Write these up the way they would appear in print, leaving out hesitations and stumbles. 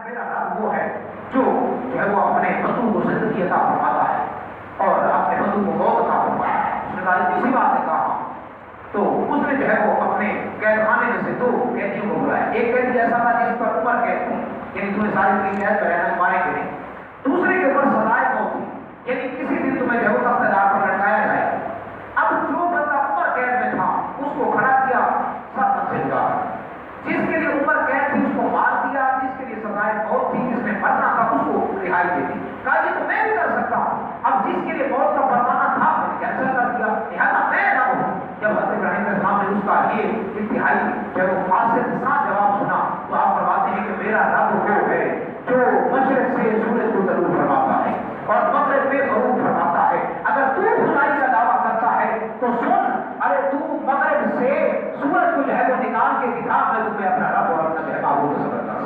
میرا رب وہ ہے جو ہے وہ اپنے بندوں کو زندگی عطا فرماتا ہے اور اپنے بندوں کو موت عطا فرماتا ہے. اس نے کہا اسی بات نے کہا. تو اس نے جو ہے وہ اپنے قید خانے میں سے 2 قیدیوں کو بلایا. ایک قیدی ایسا تھا جس پر عمر قید تھی, یعنی تمہیں ساری قید میں رہنا, مارے گے نہیں. دوسرے کے اوپر سزائے موت تھی, یعنی کسی دن تمہیں جو ہے وہ تخت دار پر لٹکایا جائے. اب جو بندہ عمر قید میں تھا اس کو کھڑا کیا 7 منزل کا, جس کے لیے عمر قید تھی اس کو مار دیا, جس کے لیے سزائے موت تھی جس نے مرنا تھا اس کو رہائی دے دی. کہا یہ تو میں بھی کر سکتا ہوں, اب جس کے لیے موت کا فرمانا تھا میں نے کینسل کر دیا, لہٰذا میں نہ ہوں. جب حضرت ابراہیم علیہ السلام نے اس کا یہ انتہائی جب وہ فاسد سا جواب سنا تو آپ فرماتے ہیں کہ میرا رب وہ ہے جو مشرق سے سورج کو طلوع فرماتا ہے اور مغرب میں غروب فرماتا ہے. اگر تو خدائی کا دعویٰ کرتا ہے تو سن, ارے تو مغرب سے سورج کو جو ہے وہ نکال کے دکھا, میں تمہیں اپنا رب اور اپنا جو ہے معبود سمجھتا ہوں.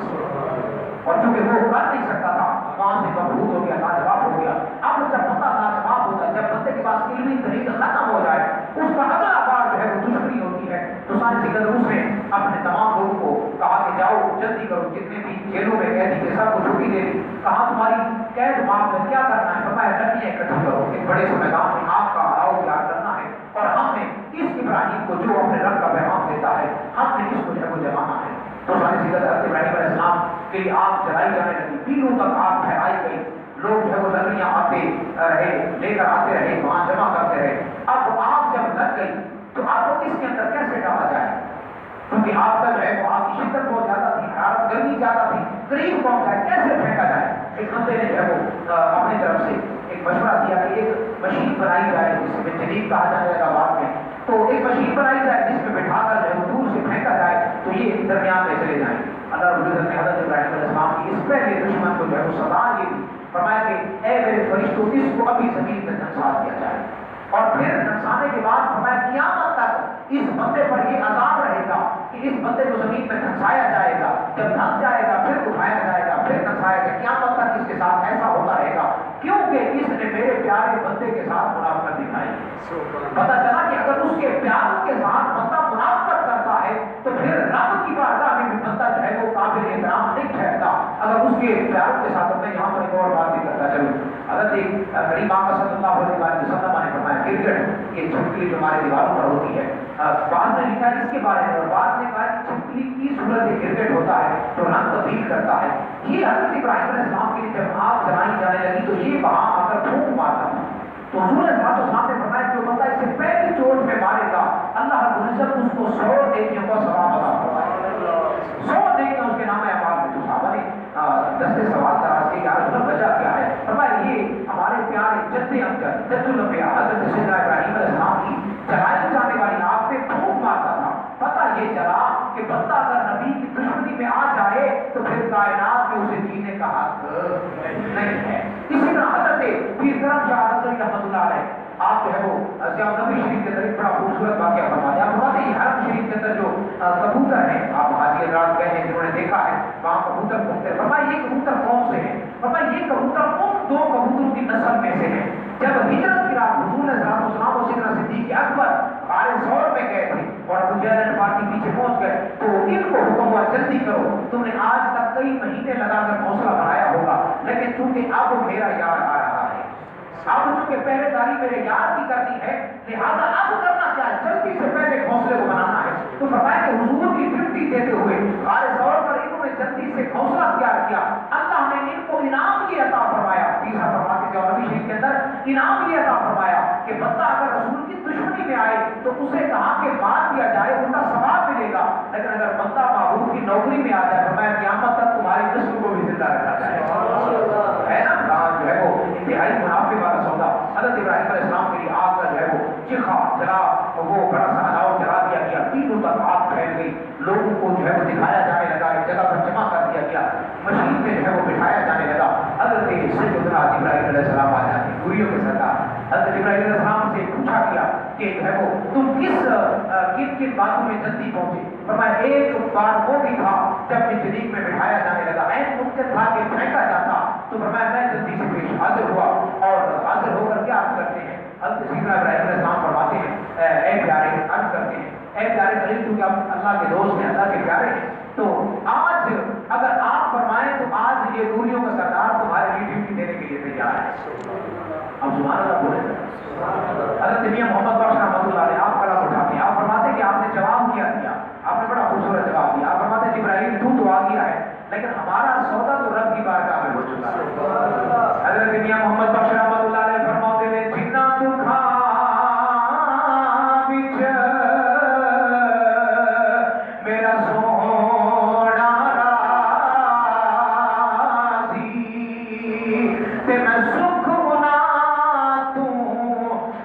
اور چونکہ وہ کر نہیں سکتا تھا وہاں سے مبہوت ہو گیا, لاجواب ہو گیا. اب جب بندہ لاجواب ہوتا ہے, جب بندے کے پاس علمی طریقہ ختم ہو جائے, اس کا اگلا بار جو ہے وہ دشمنی ہوتی ہے, تو سائنسی قدر اس نے اپنے تمام لوگوں کو کہا کہ جاؤ جلدی کرو, جتنے بھی جیلوں میں قیدی تھے سب کو چھٹی دے دی. کہا تمہاری قید معاف ہے, کیا کرنا ہے؟ فرمایا لکڑیاں اکٹھی کرو, ایک بڑے سے میدان میں آگ کا اڑاؤ تیار کرنا ہے اور ہم نے اس ابراہیم کو جو اپنے رب کا پیغام دیتا ہے ہم نے اس کو جو ہے وہ جلانا ہے. تو سائنسی قدر ابراہیم علیہ السلام کے لیے آگ جلائی جانے لگی, دنوں تک آگ پھیلائی گئی, لوگ جو ہے وہ لکڑیاں آتے رہے, لے کر آتے رہے, وہاں جمع کرتے رہے. اب آگ جب لگ گئی تو آگ کو اس کے اندر کیسے ڈالا جائے, کیونکہ آگ کا جو ہے وہ آگ کی شدت بہت زیادہ تھی, حرارت گرمی زیادہ تھی, قریب پہنچ جائے, کیسے پھینکا جائے. ایک بندے نے جو ہے وہ اپنی طرف سے ایک مشورہ دیا کہ ایک مشین بنائی جائے جس میں جنیب کہا جائے گا بعد میں, تو ایک مشین بنائی جائے جس میں بٹھا کر جو ہے وہ دور سے پھینکا جائے تو یہ درمیان میں چلے جائیں. اللہ رب العزت نے حضرت ابراہیم علیہ السلام کی اس پہلے دشمن کو جو ہے وہ سزا یہ دی, فرمایا کہ اے میرے فرشتوں اس کو ابھی زمین میں دھنسا دیا جائے, اور پھر دھنسانے کے بعد فرمایا قیامت تک اس بندے پر یہ عذاب رہے گا کہ اس بندے کو زمین میں دھنسایا جائے گا, جب دھنس جائے گا پھر اٹھایا جائے گا, پھر دھنسایا جائے گا, قیامت تک اس کے ساتھ ایسا ہوتا رہے گا, کیونکہ اس نے میرے پیارے بندے کے ساتھ منافقت دکھائی. پتہ چلا کہ اگر اس کے پیار کے ساتھ بندہ منافقت کرتا ہے تو پھر رب کی بارگاہ میں بھی بندہ جو ہے وہ قابل احترام نہیں ٹھہرتا. اگر اس کے پیار کے ساتھ میں یہاں پر ایک اور بات بھی کرتا چلوں, حضرت غریب آقا صلی اللہ علیہ وسلم نے فرمایا کرکٹ یہ چھپکلی جو ہمارے دیواروں پر ہوتی ہے, بعض نے لکھا ہے اس کے بارے میں, اور بعض نے کہا کہ چھپکلی کی صورت کرکٹ ہوتا ہے تو رنگ تبدیل کرتا ہے. یہ حضرت ابراہیم علیہ السلام کے لیے جب آگ جلائی جانے لگی تو یہ وہاں آ کر پھونک مارتا تھا, تو حضور صاحب نے فرمایا جو بندہ اسے پہلی چوٹ میں مارے گا اللہ رب العزت اس کو 100 نیکیوں کا ثواب عطا فرمائے, 100 نیکیاں اس کے نام اعمال میں. تو صحابہ نے دستے سوال دراز کی, یار وجہ کیا ہے؟ فرمایا یہ ہمارے پیارے جد امجد جد الانبیاء حضرت سیدنا ابراہیم علیہ السلام کی جلائی جانے والی آگ پہ پھونک مارتا تھا. پتہ یہ چلا کہ بندہ اگر نبی کی دشمنی میں آ جائے تو پھر کائنات میں اسے جینے کا حق نہیں ہے. اسی طرح حضرت پیر کرم شاہ رضی رحمۃ اللہ علیہ, آپ جو ہے وہ سیاہ نبی شریف کے اندر ایک بڑا خوبصورت واقعہ فرماتے ہیں. آپ فرماتے ہیں حرم شریف کے اندر جو کبوتر ہیں, آپ حاجی حضرات گئے ہیں جنہوں نے دیکھا ہے وہاں کبوتر گھومتے ہیں, فرمایا یہ کبوتر کون سے ہیں؟ فرمایا یہ کبوتر ان 2 کبوتروں کی نسل میں سے ہیں. جب ہجرت کی رات حضور نے صلی اللہ علیہ وسلم اور صدیق اکبر غار ثور میں گئے تھے اور ابو جہل پارٹی پیچھے پہنچ گئے تو ان کو حکم ہوا جلدی کرو, تم نے آج تک کئی مہینے لگا کر گھونسلہ بنایا ہوگا لیکن چونکہ اب میرا یار آ رہا ہے, اب چونکہ پہلے داری میرے یار کی کرنی ہے لہذا اب کرنا کیا ہے, جلدی سے پہلے گھونسلے کو بنانا ہے. تو فرمایا کہ حضور کی ڈیوٹی دیتے ہوئے غار ثور پر انہوں نے جلدی سے گھونسلہ تیار کیا. اللہ نے ان کو انعام یہ عطا فرمایا, تیسرا فرماتے ہیں نبی شریف کے اندر انعام یہ عطا فرمایا کہ بندہ اگر رسول کی دشمنی میں آئے تو اسے کہا کہ مار دیا جائے, ان کا ثواب ملے گا, لیکن اگر بندہ محبوب کی نوکری میں آ جائے فرمایا قیامت تک تمہاری جسم کو بھی زندہ رکھا جائے. ہے نا جو ہے وہ انتہائی منافع والا سودا. حضرت ابراہیم علیہ السلام کے لیے آگ کا جو ہے وہ چکھا جلا, وہ بڑا سا الاؤ جلا دیا گیا, تینوں تک آگ پھیل گئی, لوگوں کو جو ہے وہ دکھایا جانے لگا, ایک جگہ پر جمع کر دیا گیا, مشین میں جو ہے وہ بٹھایا جانے لگا. حضرت سیدنا ابراہیم علیہ السلام آ جاتے گوریوں کے سردار. حضرت ابراہیم علیہ السلام سے پوچھا گیا کہ جو ہے وہ تم کن کن باتوں میں جلدی پہنچے؟ فرمایا ایک بار وہ بھی تھا جب میں جنیب میں بٹھایا جانے لگا, این ممکن تھا کہ پھینکا جاتا, تو فرمایا میں جلدی سے پیش حاضر ہوا, اور حاضر ہو کر کیا عرض کرتے ہیں حضرت سیدنا ابراہیم علیہ السلام فرماتے ہیں اے پیارے, عرض کرتے ہیں اے پیارے قریب, کیونکہ آپ اللہ کے دوست ہیں, اللہ کے پیارے ہیں, تو آج اگر آپ فرمائیں تو آج یہ نوریوں کا سردار تمہارے لیے ڈیوٹی دینے کے لیے تیار ہے. اب سبحان اللہ بولے. حضرت میاں محمد بخش رحمۃ اللہ علیہ آپ کلام اٹھاتے ہیں. آپ فرماتے کہ آپ نے جواب کیا دیا, آپ نے بڑا خوبصورت جواب دیا. آپ فرماتے ہیں جبرائیل تو دعا کیا ہے لیکن ہمارا سودا تو رب کی بارگاہ میں ہو چکا ہے. حضرت میاں محمد بخش رحمۃ اللہ علیہ فرماتے ہیں جنہ دکھا بچ میرا سونا راضی تے میں سکھ بنا تو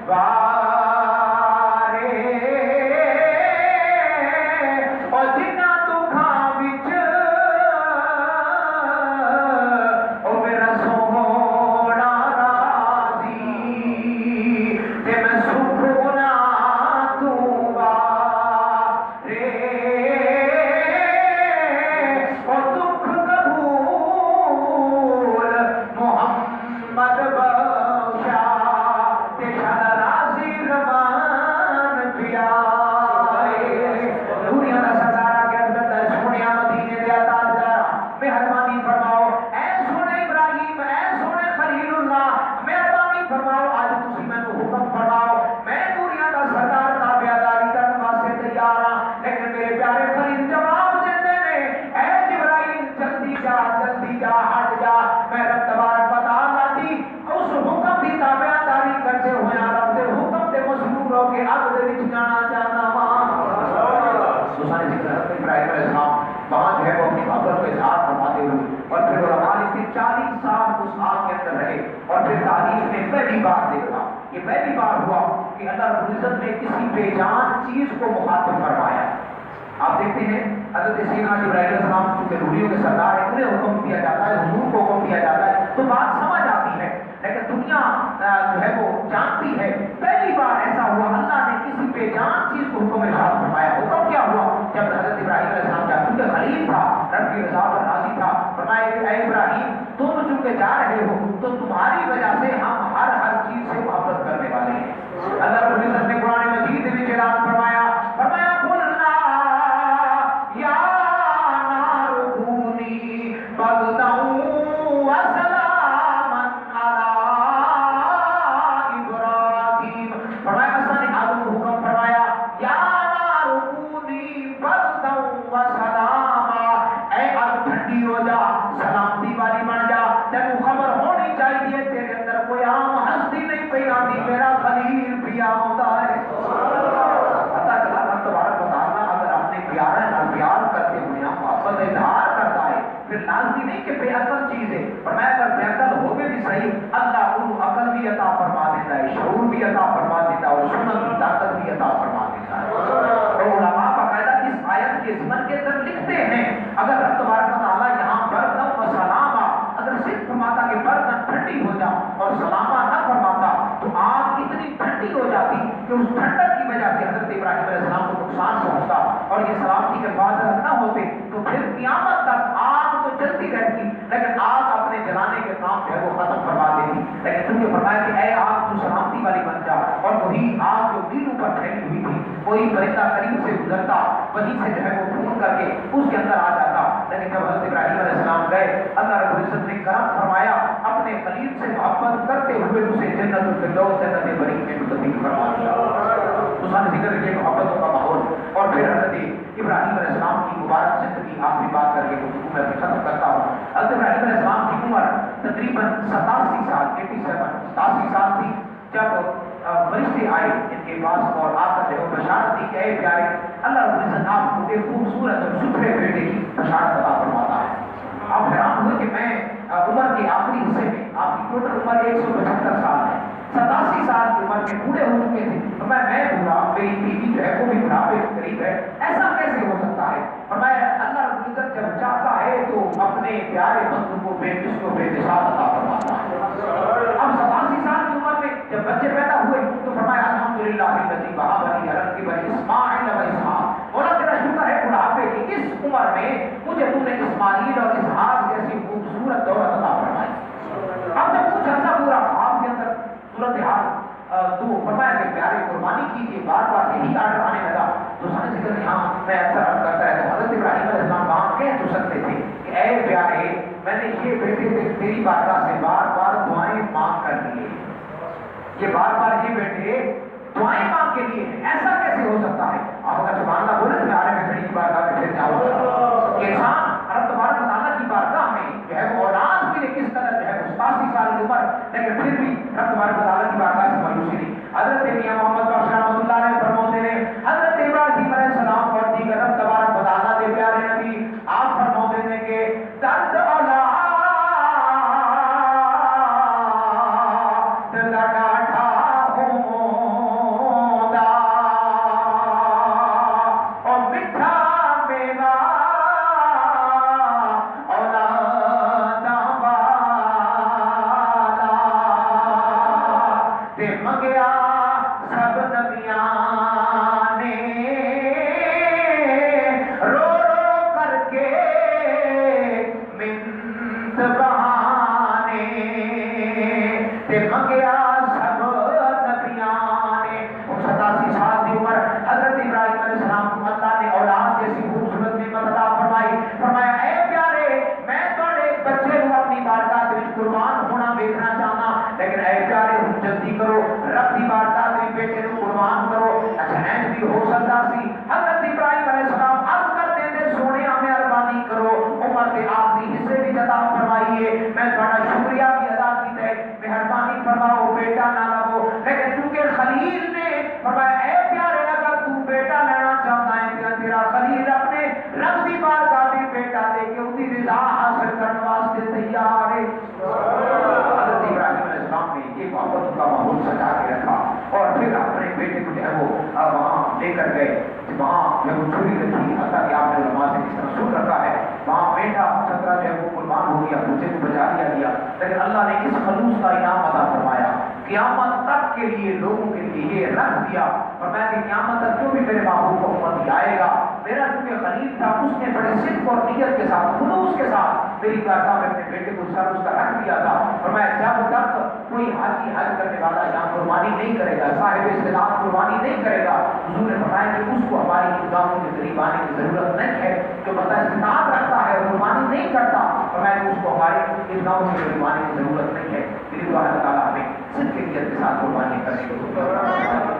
وارے اور جنہ دکھا بچ او میرا سونا راضی تے میں سکھ بنا تو وارے اور دکھ قبول محمد بخشا تے شاد راضی رمان پیارے. دنیا دا سردار کے اندر سونیا مدینے دے تاجدار مہربانی فرماؤ. اے سونے ابراہیم, اے سونے خلیل اللہ, مہربانی فرماؤ. آج تسی مینوں حکم فرماؤ, میں دنیا دا سردار تابعداری کرن واسطے تیار ہاں, لیکن میرے پیارے خلیل جواب دیندے نے اے جبرائیل جلدی جا ہٹ جا. میں رب تبارک و تعالیٰ دی اس حکم دی تابعداری کرتے ہوئے رب دے حکم تے مشغول ہو کے اگ دے وچ جانا چاہتا ہاں. سبحان ذکر حضرت ابراہیم علیہ السلام وہاں جو ہے وہ اپنی محبت کا اظہار فرماتے ہوئے اور پھر علماء لکھتے 40 سال اس آگ کے اندر رہے اور پھر تاریخ نے پہلی بار دیکھا, یہ پہلی بار ہوا کہ اللہ رب العزت نے کسی بے جان چیز کو مخاطب فرمایا. آپ دیکھتے ہیں حضرت سیدنا جبرائیل علیہ السلام چونکہ روحیوں کے سردار ہیں, انہیں حکم دیا جاتا ہے, حضور کو حکم دیا جاتا ہے تو بات سمجھ آتی ہے, لیکن دنیا جو ہے وہ جانتی ہے. پہلی بار ایسا ہوا اللہ نے کسی بے جان چیز کو حکم ارشاد فرمایا. حکم کیا ہوا جب حضرت ابراہیم علیہ السلام جا چونکہ خلیل تھا, رب کی رضا پر راضی تھا, فرمایا اے ابراہیم تم چونکہ جا رہے ہو تو تمہاری وجہ سے ہم ہر چیز سے محبت کرنے والے ہیں. اللہ رب العزت نے قرآن مجید میں اعلان فرمایا قلنا یا نار کونی برداً وسلاما علی ابراہیم. فرمایا اساں نے آدم کو حکم فرمایا یا نار کونی برداً وسلاما, اے آگ ٹھنڈی ہو جا, سلامتی والی بن جا. تینوں خبر ہونی چاہیے تیرے اندر کوئی عام ہستی نہیں پئی آتی, میرا خلیل بھی آتا ہے. پتہ چلا رب تبارک و تعالیٰ اگر اپنے پیارے نال پیار کرتے ہوئے ہم محبت اظہار کرتا ہے پھر لازمی نہیں کہ بے عقل چیز ہے, فرمایا اگر بے عقل ہوگے بھی صحیح اللہ ان عقل بھی عطا فرما دیتا ہے, شعور بھی عطا فرما دیتا ہے اور سنت کی طاقت بھی عطا فرما دیتا ہے. اور علماء باقاعدہ اس آیت کے ضمن کے اندر لکھتے ہیں اگر رب تبارک و تعالیٰ یہاں بردم و سلاما اگر صرف فرماتا کہ بردم ٹھنڈی ہو جا اور سلاما نہ فرماتا تو آگ اتنی ٹھنڈی ہو جاتی کہ اس ٹھنڈک کی وجہ سے حضرت ابراہیم علیہ السلام کو نقصان پہنچتا اور یہ سلامتی کے حفاظت نہ ہوتے تو پھر قیامت تک آگ تو جلتی رہتی لیکن آگ اپنے جلانے کے کام جو ہے وہ ختم فرما دیتی. لیکن تم نے فرمایا کہ اے آگ تو سلامتی والی بن جا, اور وہی آگ جو دلوں پر پھیلی ہوئی تھی کوئی پرندہ قریب سے گزرتا وہیں سے جو ہے وہ پھون کر کے اس کے اندر آ جاتا. لیکن جب حضرت ابراہیم علیہ السلام گئے اللہ رب العزت نے کرم فرمایا اپنے خلیل سے محبت کرتے ہوئے اسے جنت الفردوس جنت برین میں تبدیل فرما دیا. تو سارے ذکر کے محبتوں کا ماحول. اور پھر حضرت ابراہیم علیہ السلام کی مبارک زندگی آخری بات کر کے گفتگو میں ختم کرتا ہوں. حضرت ابراہیم علیہ السلام کی عمر تقریباً 87 سال 87 سال تھی جب فرشتے آئے ان کے پاس اور آ کر جو بشارت دی کہ اے پیارے اللہ رب العزت آپ کو ایک خوبصورت اور ستھرے بیٹے کی بشارت عطا فرماتا ہے. آپ حیران ہوئے کہ میں عمر کے آخری حصے میں آپ کی ٹوٹل عمر 175 سال ہے, 87 سال کی عمر میں بوڑھے ہو چکے تھے. میں بوڑھا, میری بیوی جو ہے وہ بھی بڑھاپے کے قریب ہے, ایسا کیسے ہو سکتا ہے؟ فرمایا اللہ رب العزت جب چاہتا ہے تو اپنے پیارے بندوں کو بے مثل و بے مثال عطا فرماتا ہے. اب 87 سال کی عمر میں جب بچے پیدا ہوئے تو فرمایا الحمدللہ الذی وهب لي اسماعیل و اسحاق. مولا تیرا شکر ہے بڑھاپے کی اس عمر میں مجھے تم نے اسماعیل اور اسحاق جیسی خوبصورت دولت عطا فرمائی. اب جب کچھ عرصہ پورا خواب کے اندر صورتحال تو فرمایا کہ پیارے قربانی کیجیے, بار بار یہی آرڈر آنے لگا. تو سارے ذکر یہاں میں اکثر عرض کرتا ہے تو حضرت ابراہیم علیہ السلام وہاں کہہ تو سکتے تھے کہ اے پیارے میں نے یہ بیٹے تیری بارگاہ سے بار بار دعائیں مانگ کر لیے، یہ بار بار یہ بیٹے دعائیں مانگ کے لیے ہیں، ایسا کیسے ہو سکتا ہے؟ آپ اگر سبحان اللہ بولے تو میں عالم کھڑی کی بارگاہ میں پھر جاؤں گا کہ انسان رب تبارک و تعالیٰ کی بارگاہ میں جو ہے وہ اولاد کے لیے کس قدر جو ہے 87 سال کی عمر، لیکن پھر بھی رب تبارک و تعالیٰ کی بارگاہ سے مایوسی نہیں۔ حضرت میاں محمد بخش رحمۃ اللہ علیہ فرماتے ہیں، حضرت ابراہیم علیہ السلام اور دیگر رب تبارک و تعالیٰ کے پیارے نبی آپ فرماتے ہیں کہ درد اولاد لے کر گئے، وہاں جب چھری رکھی اللہ کے آپ نے علماء سے کس طرح سن رکھا ہے، وہاں بیٹا چھترا جو ہے وہ قربان ہو گیا، دوسرے کو بچا لیا گیا، لیکن اللہ نے اس خلوص کا انعام عطا فرمایا، قیامت تک کے لیے لوگوں کے لیے یہ رکھ دیا، فرمایا کہ قیامت تک جو بھی میرے محبوب کو امت آئے گا، میرا جو کہ خلیل تھا اس نے بڑے صدق اور نیت کے ساتھ خلوص کے ساتھ میری بارگاہ میں اپنے بیٹے کو سر اس کا رکھ دیا تھا، فرمایا جب تک کوئی حاجی حج کرنے والا یہاں قربانی نہیں کرے گا، صاحب استطاعت قربانی نہیں کرے گا، حضور نے فرمایا کہ اس کو ہماری عیدگاہوں کے قریب آنے کی ضرورت نہیں ہے، جو بندہ استطاعت رکھتا ہے اور قربانی نہیں کرتا، فرمایا کہ اس کو ہماری عیدگاہوں کے قریب آنے کی ضرورت نہیں ہے۔ میری دعا ہے اللہ تعالیٰ ہمیں صدق کی نیت کے ساتھ قربانی کرنے کو